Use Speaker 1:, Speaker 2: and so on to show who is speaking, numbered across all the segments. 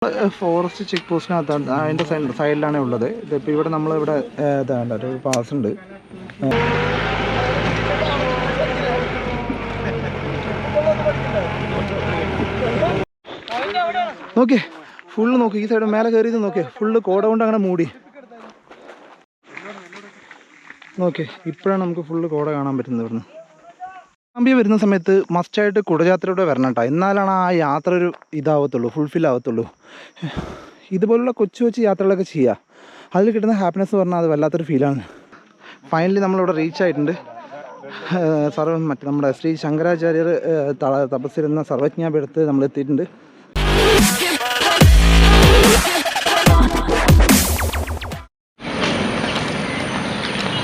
Speaker 1: Forest check പോസ്റ്റിനകത്താണ്, അതിൻ്റെ സൈഡിലാണ് ഉള്ളത്. ഇതിപ്പോൾ ഇവിടെ നമ്മളിവിടെ ഇതാണ്ട് ഒരു പാസ് ഉണ്ട്. നോക്കിയേ, ഫുള്ള് നോക്കി, ഈ സൈഡ് മേലെ കയറിയത് നോക്കിയേ, ഫുള്ള് കോട കൊണ്ട് അങ്ങനെ മൂടി. നോക്കിയേ, ഇപ്പോഴാണ് നമുക്ക് ഫുള്ള് കോട കാണാൻ പറ്റുന്നത്. ഇവിടുന്ന് മുകാംബിക വരുന്ന സമയത്ത് മസ്റ്റായിട്ട് കുടജാത്രയുടെ വരണം കേട്ടോ, എന്നാലാണ് ആ യാത്ര ഒരു ഇതാവത്തുള്ളൂ, ഫുൾഫിൽ ആവത്തുള്ളൂ. ഇതുപോലുള്ള കൊച്ചു കൊച്ചു യാത്രകളൊക്കെ ചെയ്യുക, അതിൽ കിട്ടുന്ന ഹാപ്പിനെസ് പറഞ്ഞാൽ അത് വല്ലാത്തൊരു ഫീലാണ്. ഫൈനലി നമ്മളിവിടെ റീച്ച് ആയിട്ടുണ്ട്. മറ്റേ നമ്മുടെ ശ്രീ ശങ്കരാചാര്യർ തപസ്സിരുന്ന സർവജ്ഞാപീഠത്ത് നമ്മൾ എത്തിയിട്ടുണ്ട്.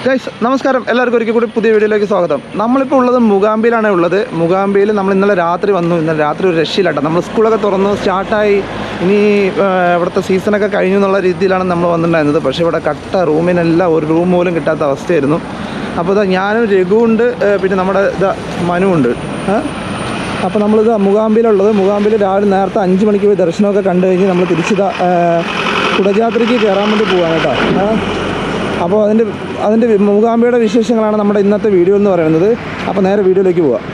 Speaker 1: ഗൈസ് നമസ്കാരം, എല്ലാവർക്കും ഒരിക്കൽ കൂടി പുതിയ വീഡിയോയിലേക്ക് സ്വാഗതം. നമ്മളിപ്പോൾ ഉള്ളത് മുകാംബിയിലാണ് ഉള്ളത്. മുകാംബിയിൽ നമ്മൾ ഇന്നലെ രാത്രി വന്നു. ഇന്നലെ രാത്രി ഒരു രക്ഷയില്ലാട്ടോ, നമ്മൾ സ്കൂളൊക്കെ തുറന്നു സ്റ്റാർട്ടായി, ഇനി ഇവിടുത്തെ സീസണൊക്കെ കഴിഞ്ഞു എന്നുള്ള രീതിയിലാണ് നമ്മൾ വന്നിട്ടുണ്ടായിരുന്നത്. പക്ഷേ ഇവിടെ കട്ട റൂമിനെല്ലാം ഒരു റൂം പോലും കിട്ടാത്ത അവസ്ഥയായിരുന്നു. അപ്പോൾ ഇതാ ഞാനും രഘുവുണ്ട്, പിന്നെ നമ്മുടെ മനുവുണ്ട്. അപ്പോൾ നമ്മളിത് മുകാംബിയിലുള്ളത്. മുകാംബിയിൽ രാവിലെ നേരത്തെ 5 മണിക്ക് പോയി ദർശനമൊക്കെ കണ്ടു കഴിഞ്ഞ് നമ്മൾ തിരിച്ചിതാ കുടജാത്രയ്ക്ക് കയറാൻ വേണ്ടി പോകാൻ കേട്ടോ. അപ്പോൾ അതിൻ്റെ മൂകാംബിയുടെ വിശേഷങ്ങളാണ് നമ്മുടെ ഇന്നത്തെ വീഡിയോ എന്ന് പറയുന്നത്. അപ്പോൾ നേരെ വീഡിയോയിലേക്ക് പോവാം.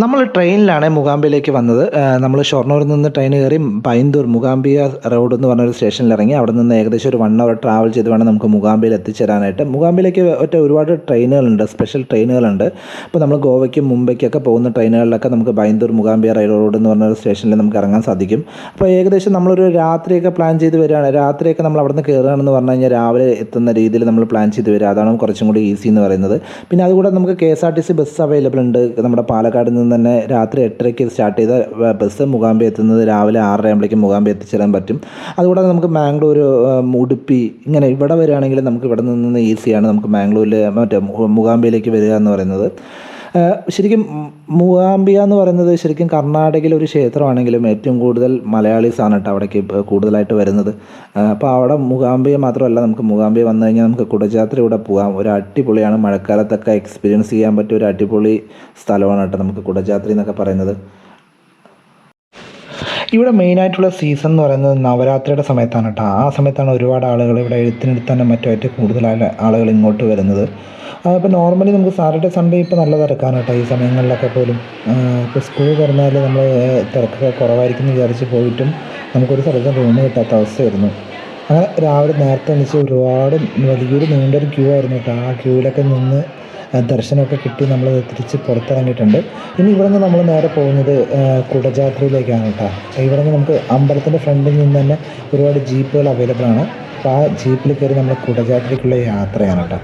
Speaker 1: നമ്മൾ ട്രെയിനിലാണ് മൂകാംബിയിലേക്ക് വന്നത്. നമ്മൾ ഷൊർണൂരിൽ നിന്ന് ട്രെയിൻ കയറി പൈന്തൂർ മൂകാംബിക റോഡ് എന്ന് പറഞ്ഞൊരു സ്റ്റേഷനിൽ ഇറങ്ങി. അവിടെ നിന്ന് ഏകദേശം ഒരു 1 hour ട്രാവൽ ചെയ്ത് വേണം നമുക്ക് മൂകാംബിയിൽ എത്തിച്ചേരാനായിട്ട്. മൂകാംബിയിലേക്ക് ഒരുപാട് ട്രെയിനുകളുണ്ട്, സ്പെഷ്യൽ ട്രെയിനുകളുണ്ട്. ഇപ്പോൾ നമ്മൾ ഗോവയ്ക്കും മുംബൈക്കൊക്കെ പോകുന്ന ട്രെയിനുകളിലൊക്കെ നമുക്ക് പൈന്തൂർ മൂകാംബിക റോഡ് എന്ന് പറഞ്ഞൊരു സ്റ്റേഷനിൽ നമുക്ക് ഇറങ്ങാൻ സാധിക്കും. അപ്പോൾ ഏകദേശം നമ്മളൊരു രാത്രിയൊക്കെ പ്ലാൻ ചെയ്ത് വരികയാണ്. രാത്രിയൊക്കെ നമ്മൾ അവിടെ നിന്ന് കയറുകയാണെന്ന് പറഞ്ഞു കഴിഞ്ഞാൽ രാവിലെ എത്തുന്ന രീതിയിൽ നമ്മൾ പ്ലാൻ ചെയ്ത് വരിക, അതാണ് കുറച്ചും കൂടി ഈസി എന്ന് പറയുന്നത്. പിന്നെ അതുകൂടെ നമുക്ക് KSRTC ബസ് അവൈലബിൾ ഉണ്ട്. നമ്മുടെ പാലക്കാട് തന്നെ രാത്രി 8:30 സ്റ്റാർട്ട് ചെയ്ത ബസ് മൂകാംബി എത്തുന്നത് രാവിലെ 6:30 ആകുമ്പോഴേക്കും മൂകാംബി എത്തിച്ചേരാൻ പറ്റും. അതുകൂടാതെ നമുക്ക് മാംഗ്ലൂർ, ഉടുപ്പി ഇങ്ങനെ ഇവിടെ വരികയാണെങ്കിൽ നമുക്ക് ഇവിടെ നിന്ന് ഈസിയാണ് നമുക്ക് മാംഗ്ലൂരിൽ മറ്റേ മൂകാംബിയിലേക്ക് വരിക എന്ന് പറയുന്നത്. ശരിക്കും മൂകാംബിക എന്ന് പറയുന്നത് ശരിക്കും കർണാടകയിലെ ഒരു ക്ഷേത്രമാണെങ്കിലും ഏറ്റവും കൂടുതൽ മലയാളീസാണ് കേട്ടോ അവിടേക്ക് കൂടുതലായിട്ട് വരുന്നത്. അപ്പോൾ അവിടെ മൂകാംബിക മാത്രമല്ല, നമുക്ക് മൂകാംബിക വന്നു കഴിഞ്ഞാൽ നമുക്ക് കുടജാത്ര ഇവിടെ പോകാം. ഒരു അടിപൊളിയാണ്, മഴക്കാലത്തൊക്കെ എക്സ്പീരിയൻസ് ചെയ്യാൻ പറ്റിയ ഒരു അടിപൊളി സ്ഥലമാണ് കേട്ടോ നമുക്ക് കുടജാത്ര എന്നൊക്കെ പറയുന്നത്. ഇവിടെ മെയിനായിട്ടുള്ള സീസൺ എന്ന് പറയുന്നത് നവരാത്രിയുടെ സമയത്താണ് കേട്ടോ. ആ സമയത്താണ് ഒരുപാട് ആളുകൾ ഇവിടെ എഴുത്തിനെടുത്താനും മറ്റുമായിട്ട് കൂടുതൽ ആളുകൾ ഇങ്ങോട്ട് വരുന്നത്. അപ്പോൾ നോർമലി നമുക്ക് സാറ്റർഡേ സൺഡേ ഇപ്പോൾ നല്ല തിരക്കാണ് കേട്ടോ ഈ സമയങ്ങളിലൊക്കെ പോലും. ഇപ്പോൾ സ്കൂൾ തുറന്നാൽ നമ്മൾ തിരക്കൊക്കെ കുറവായിരിക്കും എന്ന് വിചാരിച്ച് പോയിട്ടും നമുക്കൊരു സ്ഥലത്ത് റൂം കിട്ടാത്ത അവസ്ഥയായിരുന്നു. അങ്ങനെ രാവിലെ നേരത്തെ എണീച്ച് ഒരുപാട് വലിയൊരു നീണ്ടൊരു ക്യൂ ആയിരുന്നു കേട്ടോ. ആ ക്യൂവിലൊക്കെ നിന്ന് ദർശനമൊക്കെ കിട്ടി നമ്മൾ തിരിച്ച് പുറത്തിറങ്ങിയിട്ടുണ്ട്. ഇനി ഇവിടെ നിന്ന് നമ്മൾ നേരെ പോകുന്നത് കുടജാത്രയിലേക്കാണ് കേട്ടോ. ഇവിടെ നിന്ന് നമുക്ക് അമ്പലത്തിൻ്റെ ഫ്രണ്ടിൽ നിന്ന് തന്നെ ഒരുപാട് ജീപ്പുകൾ അവൈലബിൾ ആണ്. അപ്പോൾ ആ ജീപ്പിൽ കയറി നമ്മൾ കുടജാത്രയ്ക്കുള്ള യാത്രയാണ് കേട്ടോ.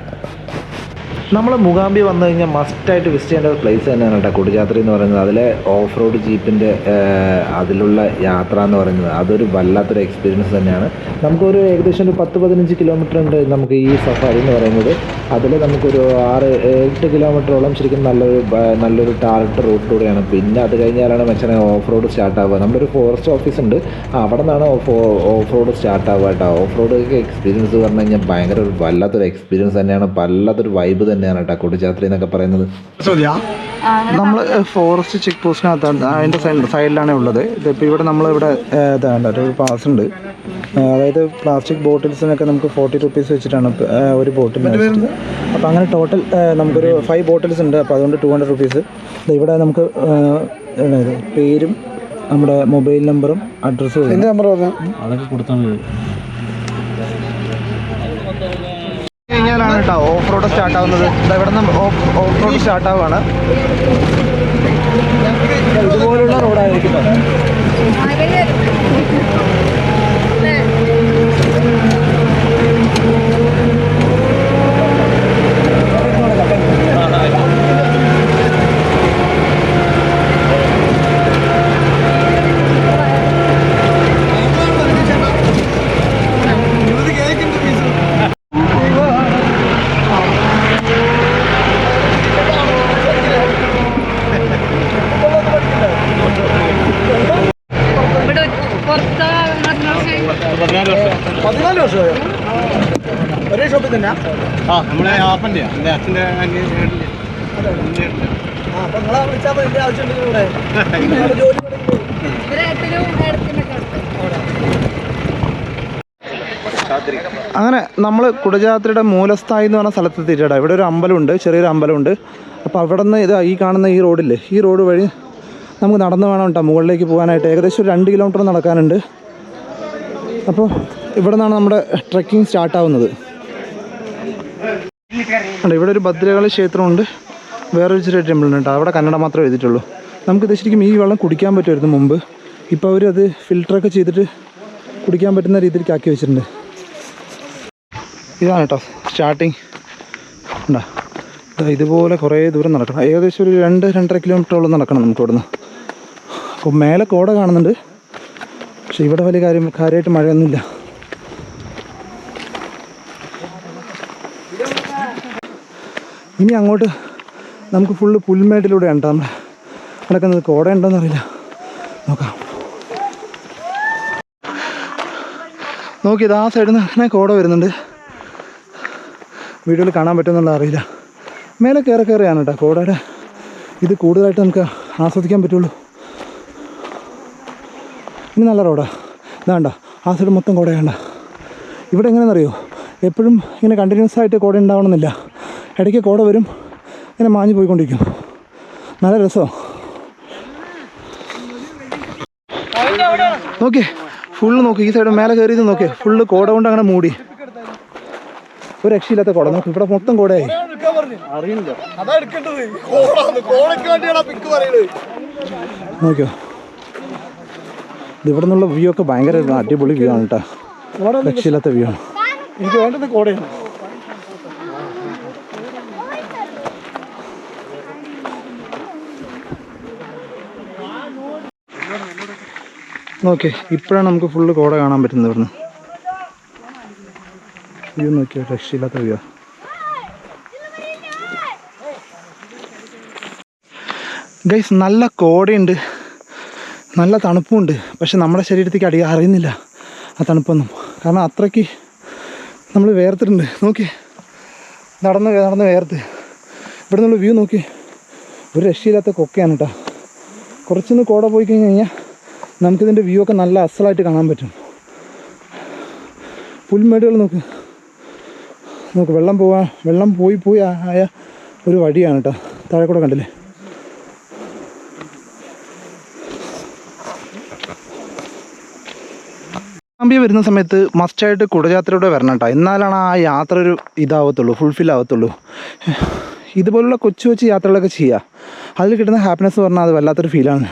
Speaker 1: നമ്മൾ മൂകാംബി വന്നു കഴിഞ്ഞാൽ മസ്റ്റായിട്ട് വിസിറ്റ് ചെയ്യേണ്ട ഒരു പ്ലേസ് തന്നെയാണ് കേട്ടോ കുടജാത്ര എന്ന് പറയുന്നത്. അതിലെ ഓഫ് റോഡ് ജീപ്പിൻ്റെ അതിലുള്ള യാത്ര എന്ന് പറയുന്നത് അതൊരു വല്ലാത്തൊരു എക്സ്പീരിയൻസ് തന്നെയാണ്. നമുക്കൊരു ഏകദേശം ഒരു 10-15 കിലോമീറ്റർ ഉണ്ട് നമുക്ക് ഈ സഫാരി എന്ന് പറയുന്നത്. അതിൽ നമുക്കൊരു 6-8 കിലോമീറ്ററോളം ശരിക്കും നല്ലൊരു ടാർഗറ്റ് റൂട്ടിലൂടെയാണ്. പിന്നെ അത് കഴിഞ്ഞാലാണ് മനുഷ്യനെ ഓഫ് റോഡ് സ്റ്റാർട്ട് ആവുക. നമ്മുടെ ഒരു ഫോറസ്റ്റ് ഓഫീസ് ഉണ്ട്, അവിടെ നിന്നാണ് ഓഫ് റോഡ് സ്റ്റാർട്ട് ആവുക കേട്ടോ. ഓഫ് റോഡ് എക്സ്പീരിയൻസ് പറഞ്ഞു കഴിഞ്ഞാൽ ഭയങ്കര ഒരു വല്ലാത്തൊരു എക്സ്പീരിയൻസ് തന്നെയാണ്, വല്ലാത്തൊരു വൈബ് തന്നെയാണ് കേട്ടോ കുടജാത്ര എന്നൊക്കെ പറയുന്നത്. നമ്മൾ ഫോറസ്റ്റ് ചെക്ക് പോസ്റ്റിനകത്താണ്, അതിൻ്റെ സൈഡിലാണ് ഉള്ളത്. ഇതിപ്പോൾ ഇവിടെ നമ്മളിവിടെ ഇതാണ്ട് ഒരു പാസ് ഉണ്ട്. അതായത് പ്ലാസ്റ്റിക് ബോട്ടിൽസിനൊക്കെ നമുക്ക് 40 rupees വെച്ചിട്ടാണ് ഒരു ബോട്ടിൽ. അപ്പോൾ അങ്ങനെ ടോട്ടൽ നമുക്കൊരു 5 ബോട്ടിൽസ് ഉണ്ട്. അപ്പോൾ അതുകൊണ്ട് 200 rupees. ഇവിടെ നമുക്ക് പേരും നമ്മുടെ മൊബൈൽ നമ്പറും അഡ്രസ്സും അതൊക്കെ കൊടുത്താൽ മതി. കഴിഞ്ഞാലാണ് കേട്ടോ ഓഫ് റോഡ് സ്റ്റാർട്ട് ആവുന്നത്. ഇവിടെ നിന്ന് ഓഫ് റോഡ് സ്റ്റാർട്ട് ആവുകയാണ്. ഇതുപോലുള്ള റോഡായിരിക്കും. ഒരേ ഷോപ്പിൽ തന്നെ നമ്മളെ ആപ്പൻ്റെ എൻ്റെ അച്ഛൻ്റെ അപ്പം നിങ്ങളെ വിളിച്ചാൽ ആവശ്യമുണ്ടെങ്കിൽ ഇവിടെ ജോലി അങ്ങനെ നമ്മൾ കുടജാദ്രിയുടെ മൂലസ്ഥായി എന്ന് പറഞ്ഞ സ്ഥലത്തെത്തിയിട്ടാ. ഇവിടെ ഒരു അമ്പലമുണ്ട്, ചെറിയൊരു അമ്പലമുണ്ട്. അപ്പോൾ അവിടെ നിന്ന് ഈ കാണുന്ന ഈ റോഡില്ലേ, ഈ റോഡ് വഴി നമുക്ക് നടന്ന് വേണം കേട്ടോ മുകളിലേക്ക് പോകാനായിട്ട്. ഏകദേശം ഒരു 2 കിലോമീറ്റർ നടക്കാനുണ്ട്. അപ്പോൾ ഇവിടെ നിന്നാണ് നമ്മുടെ ട്രെക്കിംഗ് സ്റ്റാർട്ടാവുന്നത്. ഇവിടെ ഒരു ഭദ്രകാളി ക്ഷേത്രമുണ്ട്, വേറൊരു ചെറിയ ടെമ്പിളുണ്ട് കേട്ടോ. അവിടെ കന്നഡ മാത്രമേ എഴുതിയിട്ടുള്ളൂ. നമുക്കിത് ശരിക്കും ഈ വെള്ളം കുടിക്കാൻ പറ്റുമായിരുന്നു മുമ്പ്. ഇപ്പോൾ അവരത് ഫിൽറ്ററൊക്കെ ചെയ്തിട്ട് കുടിക്കാൻ പറ്റുന്ന രീതിയിലേക്ക് ആക്കി വെച്ചിട്ടുണ്ട്. ഇതാണ് കേട്ടോ സ്റ്റാർട്ടിങ്. ഉണ്ടോ, ഇതുപോലെ കുറേ ദൂരം നടക്കണം. ഏകദേശം ഒരു 2-2.5 കിലോമീറ്ററോളം നടക്കണം നമുക്ക് ഇവിടുന്ന്. അപ്പോൾ മേലെ കോട കാണുന്നുണ്ട്, പക്ഷെ ഇവിടെ വലിയ കാര്യമായിട്ട് മഴയൊന്നുമില്ല. ഇനി അങ്ങോട്ട് നമുക്ക് ഫുള്ള് പുൽമേട്ടിലൂടെയാണ് കേട്ടോ നമ്മൾ നടക്കുന്നത്. കോട ഉണ്ടോയെന്ന് അറിയില്ല, നോക്കാം. നോക്കിയത് ആ സൈഡിൽ നിന്ന് അങ്ങനെ കോട വരുന്നുണ്ട്. വീഡിയോയിൽ കാണാൻ പറ്റുമെന്നുള്ള അറിയില്ല. മേലെ കയറിയാണ് കേട്ടോ കോടയുടെ ഇത് കൂടുതലായിട്ട് നമുക്ക് ആസ്വദിക്കാൻ പറ്റുള്ളൂ. ഇനി നല്ല റോഡാണ്. ഇതാണ്ട ആ സൈഡ് മൊത്തം കോടയാണ്ട. ഇവിടെ എങ്ങനെയാണെന്നറിയോ, എപ്പോഴും ഇങ്ങനെ കണ്ടിന്യൂസ് ആയിട്ട് കോട ഉണ്ടാവണമെന്നില്ല. ഇടയ്ക്ക് കോട വരും, ഇങ്ങനെ മാഞ്ഞു പോയിക്കൊണ്ടിരിക്കും. നല്ല രസമാണ്. നോക്കിയേ ഫുള്ള് നോക്കി, ഈ സൈഡ് മേലെ കയറിയത് നോക്കിയേ, ഫുള്ള് കോട കൊണ്ട് അങ്ങനെ മൂടി. ഒരു രക്ഷയില്ലാത്ത കോട. നോക്കി ഇവിടെ മൊത്തം കോടയായി. നോക്കിയോ, ഇവിടെ നിന്നുള്ള വ്യൂ ഒക്കെ ഭയങ്കര അടിപൊളി വ്യൂ ആണ് കേട്ടോ. രക്ഷയില്ലാത്ത വ്യൂ ആണ്. എനിക്ക് വേണ്ടത് കോടയാണ്. നോക്കേ, ഇപ്പോഴാണ് നമുക്ക് ഫുള്ള് കോട കാണാൻ പറ്റുന്നത്. ഇവിടുന്ന് വ്യൂ നോക്കിയോ, രക്ഷയില്ലാത്ത വ്യൂ. ഗൈസ്, നല്ല കോടയുണ്ട്, നല്ല തണുപ്പുമുണ്ട്. പക്ഷെ നമ്മുടെ ശരീരത്തേക്ക് അറിയുന്നില്ല ആ തണുപ്പൊന്നും. കാരണം അത്രയ്ക്ക് നമ്മൾ വേർത്തിട്ടുണ്ട്. നോക്കി നടന്ന് വേർത്ത്. ഇവിടെ നിന്നുള്ള വ്യൂ നോക്കി, ഒരു രക്ഷയില്ലാത്ത കൊക്കയാണ് കേട്ടോ. കുറച്ചൊന്ന് കോട പോയി കഴിഞ്ഞാൽ നമുക്കിതിൻ്റെ വ്യൂ ഒക്കെ നല്ല അസലായിട്ട് കാണാൻ പറ്റും. പുൽമേടുകൾ നോക്ക്, വെള്ളം പോയി ആയ ഒരു വഴിയാണ് കേട്ടോ. താഴെ കൂടെ കണ്ടില്ലേ. മൂകാംബിക വരുന്ന സമയത്ത് മസ്റ്റായിട്ട് കുടജാത്രയുടെ വരണം കേട്ടോ. എന്നാലാണ് ആ യാത്ര ഒരു ഇതാവത്തുള്ളൂ, ഫുൾഫിൽ ആവത്തുള്ളൂ. ഇതുപോലുള്ള കൊച്ചു യാത്രകളൊക്കെ ചെയ്യുക, അതിൽ കിട്ടുന്ന ഹാപ്പിനെസ് പറഞ്ഞാൽ അത് വല്ലാത്തൊരു ഫീലാണ്.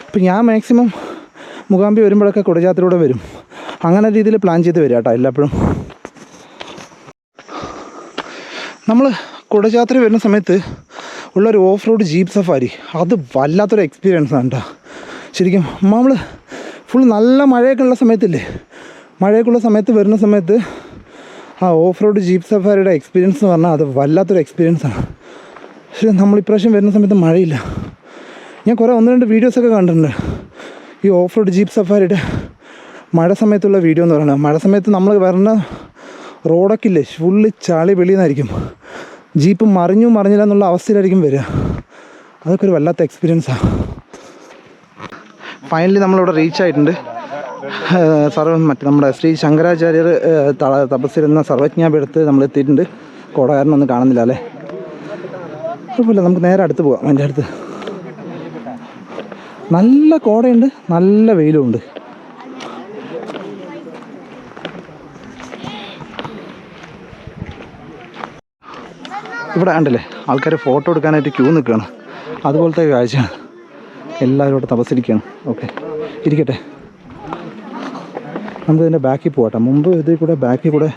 Speaker 1: ഇപ്പം ഞാൻ മാക്സിമം മൂകാംബിക വരുമ്പോഴൊക്കെ കുടജാത്രയുടെ വരും. അങ്ങനെ രീതിയിൽ പ്ലാൻ ചെയ്ത് വരിക കേട്ടോ എല്ലാപ്പോഴും. നമ്മൾ കുടജാത്ര വരുന്ന സമയത്ത് ഉള്ളൊരു ഓഫ് റോഡ് ജീപ്പ് സഫാരി, അത് വല്ലാത്തൊരു എക്സ്പീരിയൻസ് ആണ് കേട്ടോ. ശരിക്കും നമ്മൾ ഫുൾ നല്ല മഴയൊക്കെ ഉള്ള സമയത്തില്ലേ, മഴയൊക്കെയുള്ള സമയത്ത് വരുന്ന സമയത്ത് ആ ഓഫ് റോഡ് ജീപ്പ് സഫാരിയുടെ എക്സ്പീരിയൻസ് എന്ന് പറഞ്ഞാൽ അത് വല്ലാത്തൊരു എക്സ്പീരിയൻസാണ്. പക്ഷേ നമ്മളിപ്രാവശ്യം വരുന്ന സമയത്ത് മഴയില്ല. ഞാൻ കുറേ 1-2 വീഡിയോസൊക്കെ കണ്ടിട്ടുണ്ട് ഈ ഓഫ് റോഡ് ജീപ്പ് സഫാരിയുടെ മഴ സമയത്തുള്ള വീഡിയോ എന്ന് പറയുന്നത്. മഴ സമയത്ത് നമ്മൾ വരുന്ന റോഡൊക്കെ ഇല്ലേ, ഫുള്ള് ചാളി വെളിയെന്നായിരിക്കും. ജീപ്പ് മറിഞ്ഞില്ല എന്നുള്ള അവസ്ഥയിലായിരിക്കും വരിക. അതൊക്കെ ഒരു വല്ലാത്ത എക്സ്പീരിയൻസാണ്. ഫൈനലി നമ്മളിവിടെ റീച്ച് ആയിട്ടുണ്ട്. നമ്മുടെ ശ്രീ ശങ്കരാചാര്യർ തപസ്സിരുന്ന സർവജ്ഞാപീഠത്ത് നമ്മൾ എത്തിയിട്ടുണ്ട്. കോടകാരനൊന്നും കാണുന്നില്ല അല്ലേ, കുഴപ്പമില്ല, നമുക്ക് നേരെ അടുത്ത് പോകാം. അതിൻ്റെ അടുത്ത് നല്ല കോടയുണ്ട്, നല്ല വെയിലുമുണ്ട്. ഇവിടെ ഉണ്ടല്ലേ ആൾക്കാർ ഫോട്ടോ എടുക്കാനായിട്ട് ക്യൂ നിൽക്കുകയാണ്. അതുപോലത്തെ കാഴ്ചയാണ്. എല്ലാവരും ഇവിടെ തപസ്സിരിക്കുകയാണ്. ഓക്കെ, ഇരിക്കട്ടെ. നമുക്കിതിൻ്റെ ബാക്കിൽ പോകട്ടെ. മുമ്പ് ഇതിൽ കൂടെ ബാക്കിൽ കൂടെ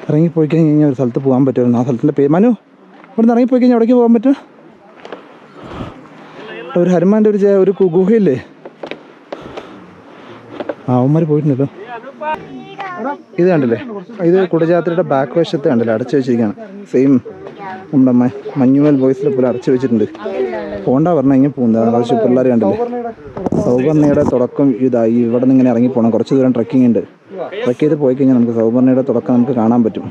Speaker 1: ഇറങ്ങിപ്പോയി കഴിഞ്ഞാൽ ഒരു സ്ഥലത്ത് പോകാൻ പറ്റുമായിരുന്നു. ആ സ്ഥലത്തിൻ്റെ പേര് മനു, ഇവിടെ നിന്ന് ഇറങ്ങിപ്പോയി കഴിഞ്ഞാൽ എവിടേക്ക് പോകാൻ പറ്റും? ഒരു ഹനുമാൻ്റെ ഒരു ഗുഹയില്ലേ, അവന്മാർ പോയിട്ടുണ്ടല്ലോ. ഇത് കണ്ടില്ലേ, ഇത് കുടജാത്രയുടെ ബാക്ക് വശത്ത് കണ്ടില്ലേ അടച്ചു വെച്ചിരിക്കുകയാണ്. സെയിം നമ്മുടെ മഞ്ഞുമൽ ബോയ്സിലെ പോലെ അടച്ചു വെച്ചിട്ടുണ്ട്. പോകണ്ട പറഞ്ഞാൽ ഇങ്ങനെ പോകുന്നത്. കുറച്ച് പിള്ളേർ കണ്ടില്ലേ, സൗവർണ്ണയുടെ തുടക്കം ഇതായി. ഇവിടെ നിന്ന് ഇങ്ങനെ ഇറങ്ങിപ്പോകണം. കുറച്ച് ദൂരം ട്രക്കിംഗ് ഉണ്ട്. ട്രക്ക് ചെയ്ത് പോയി കഴിഞ്ഞാൽ നമുക്ക് സൗവർണ്ണയുടെ തുടക്കം നമുക്ക് കാണാൻ പറ്റും.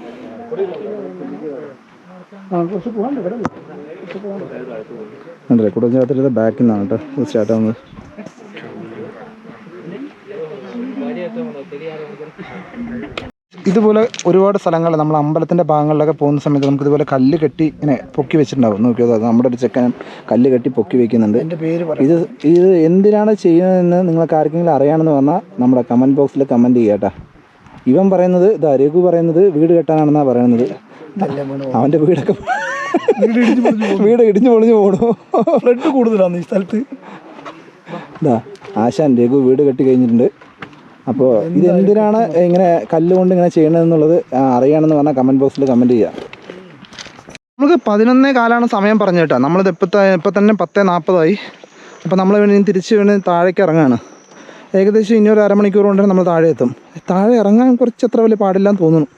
Speaker 1: കണ്ടില്ലേ, കുടജാത്രയുടെ ബാക്കിൽ നിന്നാണ് കേട്ടോ ഇത് സ്റ്റാർട്ട് ആവുന്നത്. ഇതുപോലെ ഒരുപാട് സ്ഥലങ്ങൾ നമ്മൾ അമ്പലത്തിൻ്റെ ഭാഗങ്ങളിലൊക്കെ പോകുന്ന സമയത്ത് നമുക്ക് ഇതുപോലെ കല്ല് കെട്ടി ഇങ്ങനെ പൊക്കി വെച്ചിട്ടുണ്ടാവും. നോക്കിയോ, അത് നമ്മുടെ ഒരു ചെക്കൻ കല്ല് കെട്ടി പൊക്കി വെക്കുന്നുണ്ട്. ഇത് എന്തിനാണ് ചെയ്യുന്നതെന്ന് നിങ്ങൾക്ക് ആർക്കെങ്കിലും അറിയാമെന്ന് പറഞ്ഞാൽ നമ്മുടെ കമൻറ്റ് ബോക്സിൽ കമൻറ്റ് ചെയ്യുക കേട്ടോ. ഇവൻ പറയുന്നത് രഘു പറയുന്നത് വീട് കെട്ടാനാണെന്നാണ് പറയുന്നത്. അവൻ്റെ വീടൊക്കെ വീട് ഇടിഞ്ഞു പൊളിഞ്ഞു പോകണു. ഫ്ലഡ് കൂടുതലാണ് ഈ സ്ഥലത്ത്. ആശാൻ രഘു വീട് കെട്ടി കഴിഞ്ഞിട്ടുണ്ട്. അപ്പോൾ ഇതെന്തിനാണ് ഇങ്ങനെ കല്ലുകൊണ്ട് ഇങ്ങനെ ചെയ്യണമെന്നുള്ളത് അറിയണമെന്ന് പറഞ്ഞാൽ കമൻറ്റ് ബോക്സിൽ കമൻറ്റ് ചെയ്യുക. നമുക്ക് 11:15 സമയം പറഞ്ഞു കേട്ടോ. നമ്മളിത് ഇപ്പം തന്നെ 10:40 അപ്പോൾ നമ്മൾ തിരിച്ച് താഴേക്ക് ഇറങ്ങുകയാണ്. ഏകദേശം ഇനി ഒരു അരമണിക്കൂർ കൊണ്ട് നമ്മൾ താഴെ എത്തും. താഴെ ഇറങ്ങാൻ കുറച്ച് അത്ര വലിയ പാടില്ലാന്ന് തോന്നുന്നു.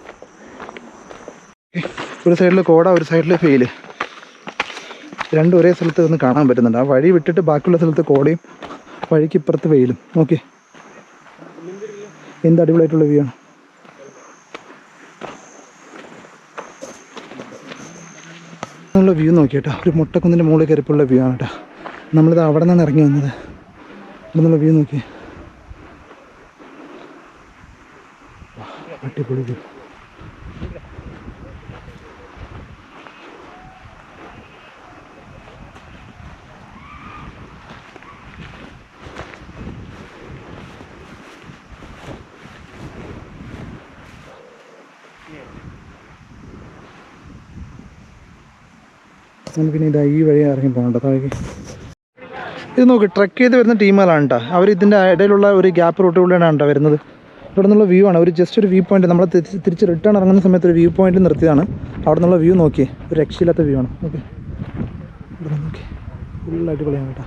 Speaker 1: ഒരു സൈഡിൽ കോട, ഒരു സൈഡിൽ ഫെയില്, രണ്ടും ഒരേ സ്ഥലത്ത് നിന്ന് കാണാൻ പറ്റുന്നുണ്ട്. ആ വഴി വിട്ടിട്ട് ബാക്കിയുള്ള സ്ഥലത്ത് കോടയും വഴിക്ക് ഇപ്പുറത്ത് വെയിലും. ഓക്കെ, എന്ത് അടിപൊളിയായിട്ടുള്ള വ്യൂ ആണ്. ഉള്ള വ്യൂ നോക്കിയേട്ടാ, ഒരു മുട്ടക്കുന്നിൻ്റെ മുകളിൽ കയറിപ്പുള്ള വ്യൂ ആണ് കേട്ടോ. നമ്മളിത് അവിടെ നിന്നാണ് ഇറങ്ങി വന്നത്. ഇവിടെ നിന്നുള്ള വ്യൂ നോക്കി, അടിപൊളി വ്യൂ. നമുക്കിനി ഇതാ ഈ വഴി ഇറങ്ങി പോകണ്ട താഴേക്ക്. ഇത് നോക്ക്, ട്രക്ക് ചെയ്ത് വരുന്ന ടീമുകളാണ് കേട്ടോ. അവർ ഇതിൻ്റെ ഇടയിലുള്ള ഒരു ഗ്യാപ്പ് റൂട്ടുകളിലാണ് കേട്ടോ വരുന്നത്. ഇവിടെ നിന്നുള്ള വ്യൂ ആണ്, ഒരു ജസ്റ്റ് ഒരു വ്യൂ പോയിൻറ്റ്. നമ്മൾ തിരിച്ച് റിട്ടേൺ ഇറങ്ങുന്ന സമയത്ത് ഒരു വ്യൂ പോയിൻറ്റ് നിർത്തിയതാണ്. അവിടെ നിന്നുള്ള വ്യൂ നോക്കി, ഒരു രക്ഷയില്ലാത്ത വ്യൂ ആണ്. ഓക്കെ, ഇവിടെ നോക്കി, ഫുൾ അടിപൊളിയാണ് കേട്ടോ.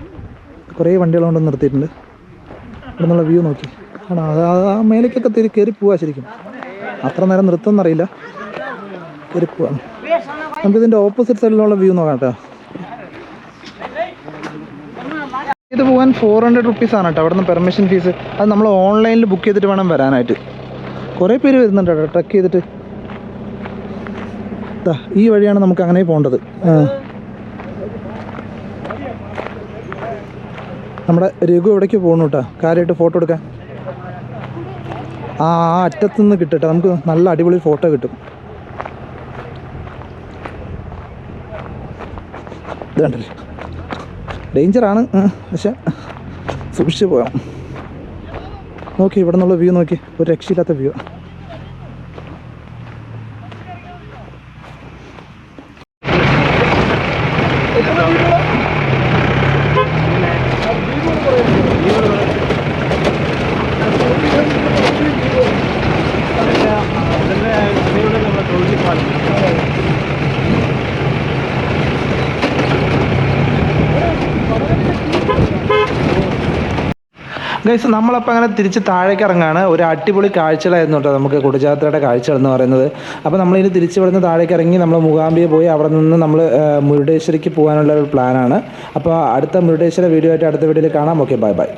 Speaker 1: കുറേ വണ്ടികൾ കൊണ്ട് നിർത്തിയിട്ടുണ്ട്. ഇവിടെ നിന്നുള്ള വ്യൂ നോക്കി, ആണോ ആ മേലേക്കൊക്കെ കയറി പോവാ. ശരിക്കും അത്ര നേരം നിർത്തുമെന്നറിയില്ല, കയറി പോവാണ്. നമുക്കിതിൻ്റെ ഓപ്പോസിറ്റ് സൈഡിലുള്ള വ്യൂ നോക്കാം കേട്ടോ. ഇത് പോകാൻ 400 റുപ്പീസാണ് കേട്ടോ അവിടെ നിന്ന് പെർമിഷൻ ഫീസ്. അത് നമ്മൾ ഓൺലൈനിൽ ബുക്ക് ചെയ്തിട്ട് വേണം വരാനായിട്ട്. കുറേ പേര് വരുന്നുണ്ട് കേട്ടോ ട്രക്ക് ചെയ്തിട്ട്. ഈ വഴിയാണ് നമുക്ക് അങ്ങനെ പോകേണ്ടത്. നമ്മുടെ രഘു എവിടേക്ക് പോകണു കേട്ടോ, കാര്യമായിട്ട് ഫോട്ടോ എടുക്കാൻ. ആ അറ്റത്തുനിന്ന് കിട്ടട്ടെ, നമുക്ക് നല്ല അടിപൊളി ഫോട്ടോ കിട്ടും. ഇത് കണ്ടല്ലേ, ഡേഞ്ചറാണ്, പക്ഷെ സൂക്ഷിച്ച് പോകാം. നോക്കി, ഇവിടെ നിന്നുള്ള വ്യൂ നോക്കി, ഒരു രക്ഷയില്ലാത്ത വ്യൂ. ഗൈസ്, നമ്മളപ്പോൾ അങ്ങനെ തിരിച്ച് താഴേക്ക് ഇറങ്ങാണ്. ഒരു അടിപൊളി കാഴ്ചകളായിരുന്നു കേട്ടോ നമുക്ക് കുടജാത്രയുടെ കാഴ്ചകൾ എന്ന് പറയുന്നത്. അപ്പോൾ നമ്മളിനി തിരിച്ച് ഇവിടുന്ന് താഴേക്ക് ഇറങ്ങി നമ്മൾ മൂകാംബിക പോയി അവിടെ നിന്ന് നമ്മൾ മുരുടേശ്വരിക്ക് പോകാനുള്ള ഒരു പ്ലാനാണ്. അപ്പോൾ അടുത്ത മുരുടേശ്വര വീഡിയോ ആയിട്ട് അടുത്ത വീഡിയോയിൽ കാണാം. Okay, bye bye.